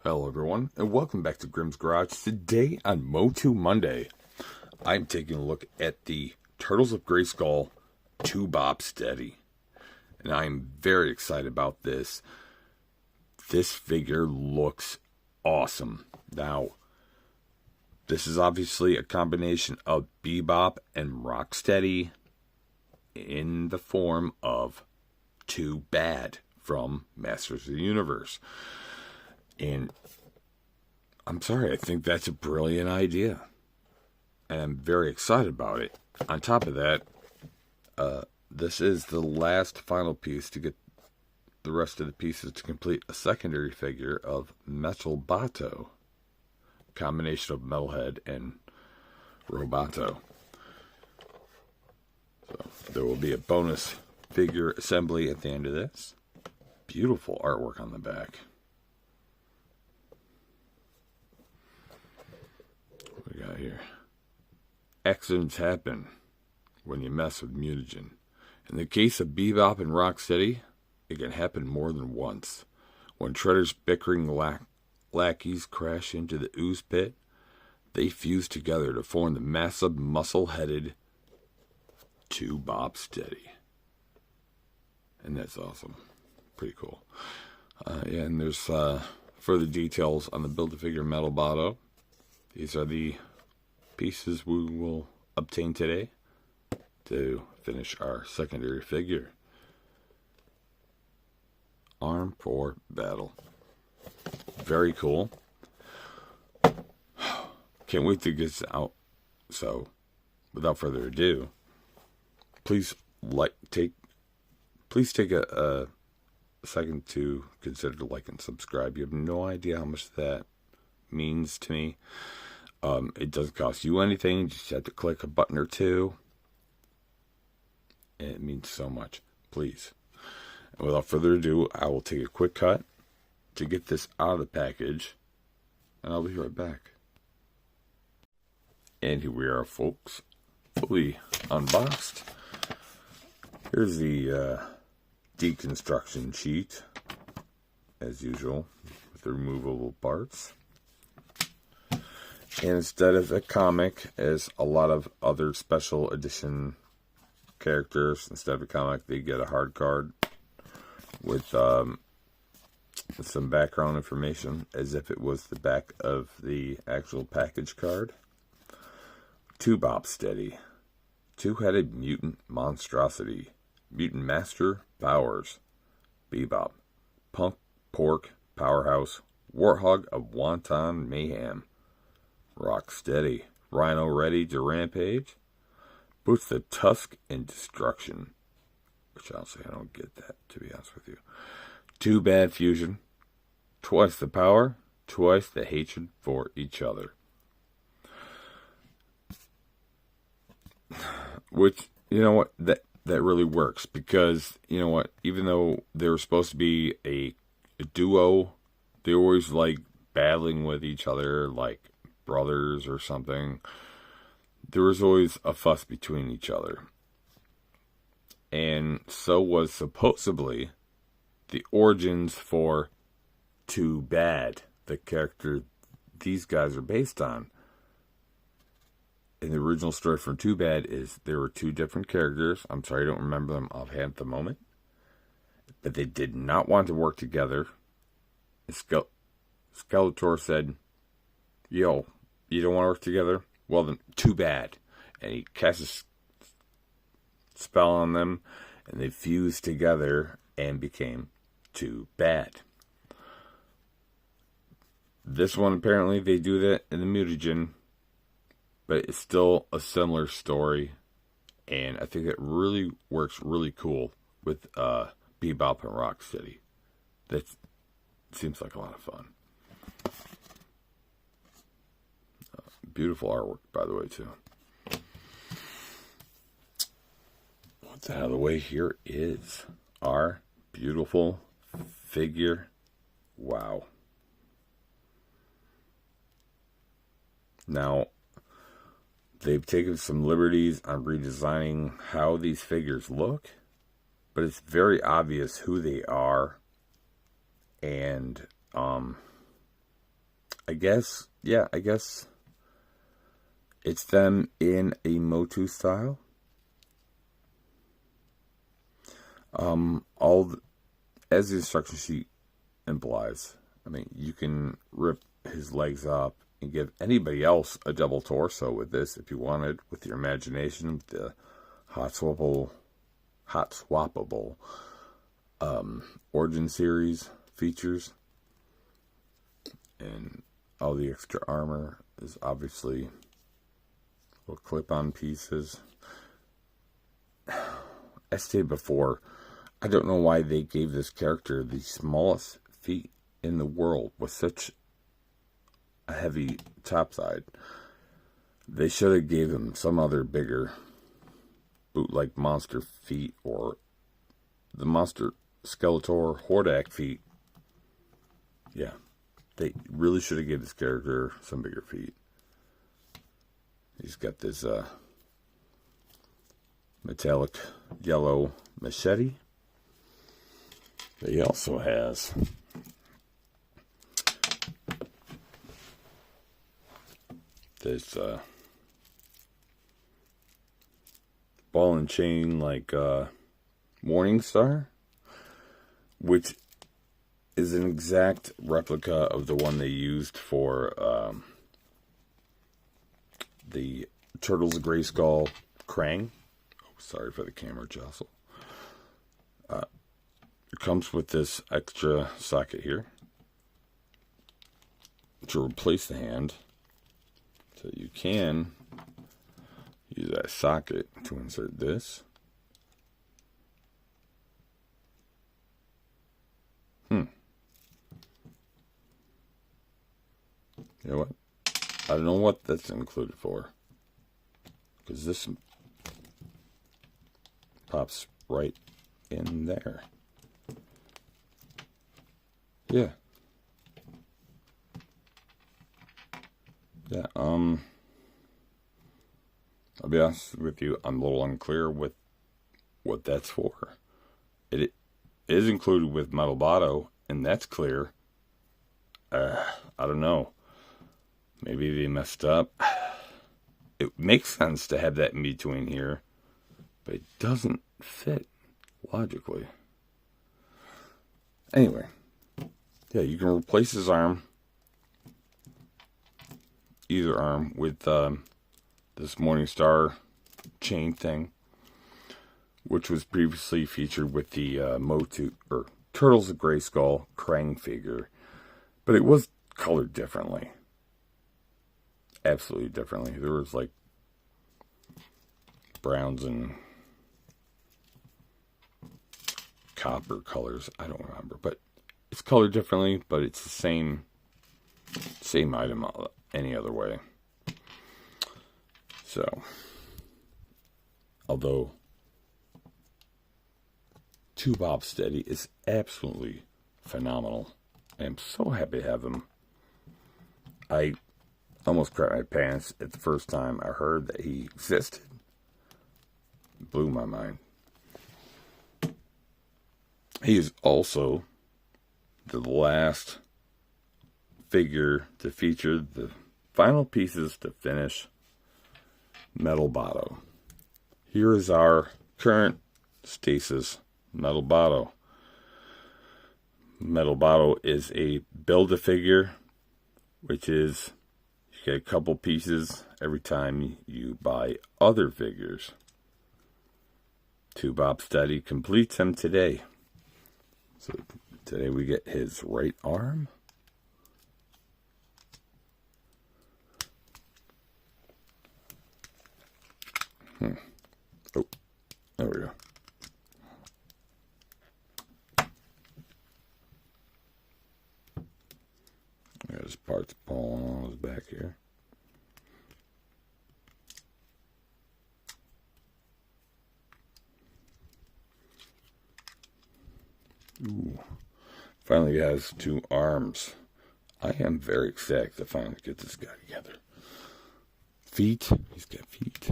Hello everyone, and welcome back to Grimm's Garage. Today on MOTU Monday, I'm taking a look at the Turtles of Grayskull 2-Bop Steady. And I'm very excited about this. This figure looks awesome. Now, this is obviously a combination of Bebop and Rocksteady in the form of 2Bad from Masters of the Universe. And I'm sorry, I think that's a brilliant idea. And I'm very excited about it. On top of that, this is the last final piece to get the rest of the pieces to complete a secondary figure of Metal-Boto. Combination of Metalhead and Roboto. So there will be a bonus figure assembly at the end of this. Beautiful artwork on the back. What we got here? Accidents happen when you mess with mutagen. In the case of Bebop and Rocksteady, it can happen more than once. When Shredder's bickering lackeys crash into the ooze pit, they fuse together to form the massive, muscle-headed 2-Bop Steady. And that's awesome. Pretty cool. Yeah, and there's further details on the Build-A-Figure Metal-Boto. These are the pieces we will obtain today to finish our secondary figure. Arm for battle. Very cool. Can't wait to get this out. So, without further ado, please take a second to consider to like and subscribe. You have no idea how much that means to me. It doesn't cost you anything. You just have to click a button or two. And it means so much. Please. And without further ado, I will take a quick cut to get this out of the package. And I'll be right back. And here we are, folks. Fully unboxed. Here's the deconstruction sheet. As usual. With the removable parts. And instead of a comic, as a lot of other special edition characters, instead of a comic, they get a hard card with some background information, as if it was the back of the actual package card. 2-Bop Steady. Two-headed mutant monstrosity. Mutant master powers. Bebop. Punk pork powerhouse. Warthog of wanton mayhem. Rocksteady. Rhino ready to rampage. Puts the tusk in destruction. Which I'll say I don't get that, to be honest with you. 2Bad fusion. Twice the power. Twice the hatred for each other. Which, you know what, that really works. Because, you know what, even though they were supposed to be a duo, they always like battling with each other, like brothers or something. There was always a fuss between each other. And so was supposedly the origins for 2Bad, the character these guys are based on. And the original story from 2Bad is there were two different characters. I'm sorry, I don't remember them offhand at the moment. But they did not want to work together. Skeletor said, "Yo, you don't want to work together? Well then, too bad." And he casts a spell on them, and they fused together and became 2Bad. This one, apparently, they do that in the mutagen, but it's still a similar story, and I think it really works really cool with Bebop and Rocksteady. That seems like a lot of fun. Beautiful artwork, by the way, too. What's out of the way here is our beautiful figure. Wow. Now, they've taken some liberties on redesigning how these figures look, but it's very obvious who they are, and I guess, yeah, I guess it's them in a MOTU style. As the instruction sheet implies, I mean, you can rip his legs up and give anybody else a double torso with this if you wanted, with your imagination, with the hot swappable Origin Series features. And all the extra armor is obviously little clip-on pieces. As stated before, I don't know why they gave this character the smallest feet in the world with such a heavy topside. They should have gave him some other bigger boot-like monster feet, or the monster Skeletor Hordak feet. Yeah, they really should have given this character some bigger feet. He's got this metallic yellow machete. But he also has this ball and chain like Morning Star, which is an exact replica of the one they used for the Turtles of Grayskull Krang. Oh, sorry for the camera jostle. It comes with this extra socket here to replace the hand, so you can use that socket to insert this. You know what? I don't know what that's included for, because this pops right in there. Yeah. Yeah, I'll be honest with you, I'm a little unclear with what that's for. It is included with Metal-Boto, and that's clear. I don't know. Maybe they messed up. It makes sense to have that in between here, but it doesn't fit logically. Anyway, yeah, you can replace his arm, either arm, with this Morning Star chain thing, which was previously featured with the MOTU, or Turtles of Grayskull Krang figure, but it was colored differently. Absolutely differently. There was like browns and copper colors. I don't remember, but it's colored differently, but it's the same item any other way. So, although Two Bob Steady is absolutely phenomenal, I am so happy to have him. I almost crapped my pants at the first time I heard that he existed. It blew my mind. He is also the last figure to feature the final pieces to finish Metal-Boto. Here is our current stasis Metal-Boto. Metal-Boto is a Build-A-Figure, which is you get a couple pieces every time you buy other figures. Two Bob Steady completes him today. So today we get his right arm. Oh, there we go. There's parts pulling on his back here. Ooh. Finally has two arms. I am very ecstatic to finally get this guy together. Feet. He's got feet.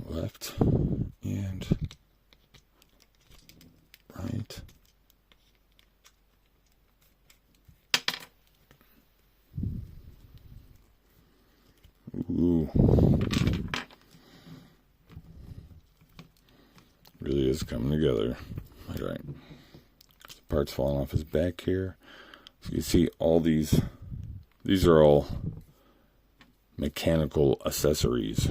Left and right. is coming together. All right. Parts falling off his back here. So you see all these are all mechanical accessories.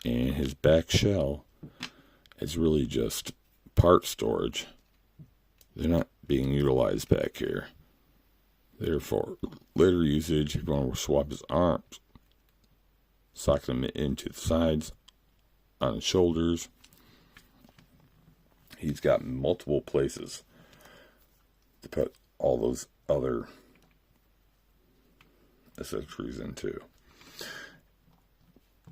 And his back shell is really just part storage. They're not being utilized back here. They're for later usage. If you want to swap his arms, socket them into the sides, on his shoulders. He's got multiple places to put all those other accessories into.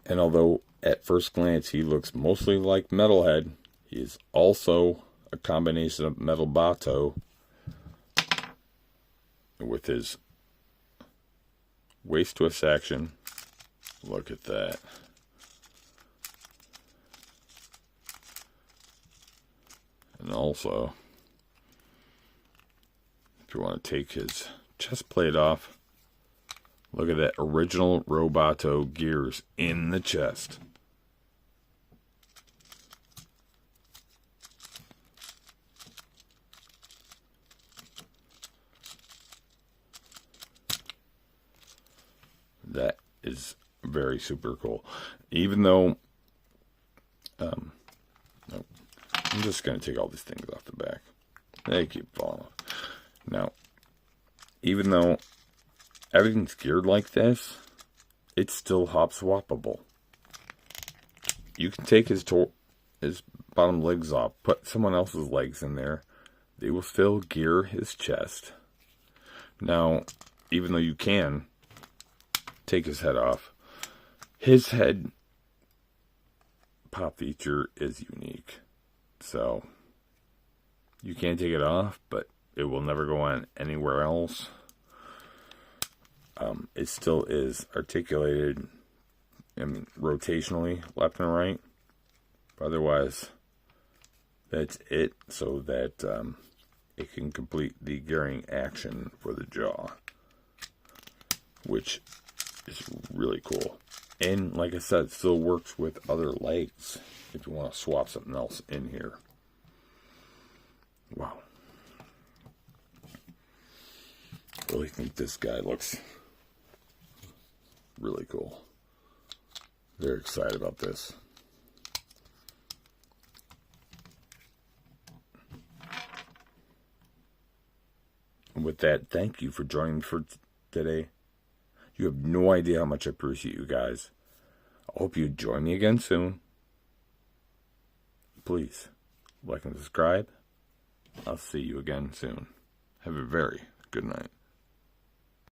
And although at first glance he looks mostly like Metalhead, he is also a combination of Metal-Boto with his waist twist action. Look at that. And also, if you want to take his chest plate off, look at that original Roboto gears in the chest. That is very super cool. Even though, nope. I'm just going to take all these things off the back. They keep falling off. Now, even though everything's geared like this, it's still hop swappable. You can take his bottom legs off, put someone else's legs in there. They will still gear his chest. Now, even though you can take his head off, his head pop feature is unique. So, you can't take it off, but it will never go on anywhere else. It still is articulated, rotationally, left and right. Otherwise, that's it, so that it can complete the gearing action for the jaw, which is really cool. And like I said, it still works with other legs if you want to swap something else in here. Wow. Really think this guy looks really cool. Very excited about this. And with that, thank you for joining me for today. You have no idea how much I appreciate you guys. I hope you join me again soon. Please, like and subscribe. I'll see you again soon. Have a very good night.